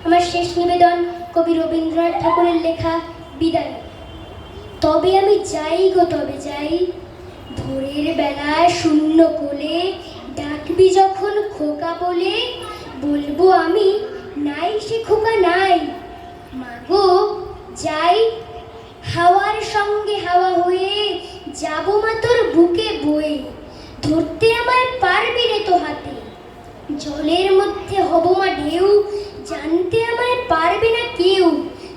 আমার শেষ নিবেদন কবি রবীন্দ্রনাথ ঠাকুরের লেখা বিদায়। তবে আমি যাই গো তবে যাই, ভোরের বেলায় শূন্য কোলে ডাকবি যখন খোকা বলে, বলবো আমি নাই সে খোকা নাই। মাগো যাই, হাওয়ার সঙ্গে হাওয়া হয়ে যাব মা তোর বুকে বয়ে, ধরতে আমায় পারবি রে তো হাতে। জলের মধ্যে হব মা ঢেউ, জানতে আমায় পারবে না কেউ।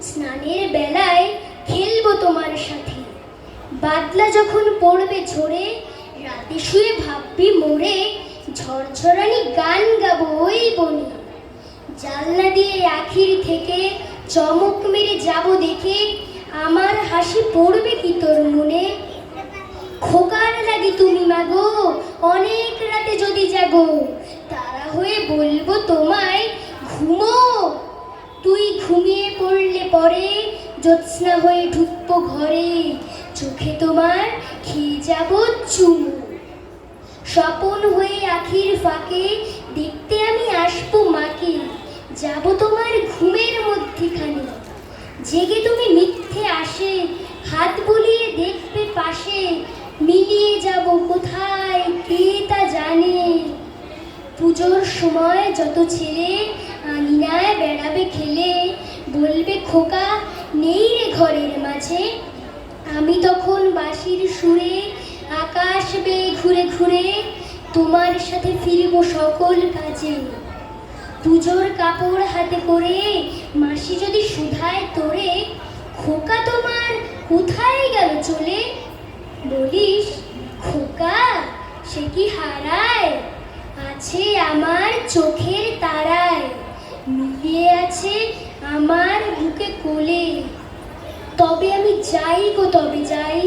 স্নানের বেলায় খেলবো তোমার সাথে, বাদলা যখন পড়বে ঝরে, রাতে শুয়ে ভাববি মোরে, ঝরঝরানি গান গাবো ওই বনে। জানলা দিয়ে আখির থেকে চমক মেরে যাব দেখে, আমার হাসি পড়বে কি তোর মনে। খোকার লাগি তুমি মাগো অনেক রাতে যদি জাগো, তারা হয়ে বলবো তোমায় ঘুমো। তুই ঘুমিয়ে পড়লে পরে জ্যোৎস্না হয়ে ঢুকবো ঘরে, চোখে তোমার খেয়ে যাব চুমু। স্বপন হয়ে আখির ফাঁকে দেখতে আমি আসবো মাকে, যাব তোমার ঘুমের মধ্যিখানে। জেগে তুমি মিথ্যে আসে হাত বুলিয়ে দেখবে পাশে, মিলিয়ে যাব কোথায় কে তা জানে। পুজোর সময় যত ছেলে আঙিনায় বেড়াবে খেলে, বলবে খোকা নেই রে ঘরের মাঝে। আমি তখন বাঁশির সুরে আকাশ বেয়ে ঘুরে ঘুরে, তোমার সাথে ফিরবো সকল কাজে। পুজোর কাপড় হাতে করে মাসি যদি শুধায় তোরে, খোকা তোমার কোথায় গেল চলে। বলিস খোকা সে কি হারায়, আছে আমার চোখের তারায়, মিলিয়ে আছে আমার বুকে কোলে। তবে আমি যাই গো তবে যাই,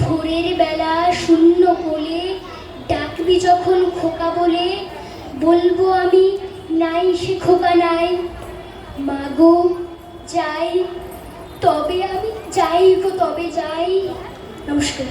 ভোরের বেলা শূন্য কোলে ডাকবি যখন খোকা বলে, বলবো আমি নাই সে খোকা নাই। মাগো যাই, তবে আমি যাই গো তবে যাই। নমস্কার।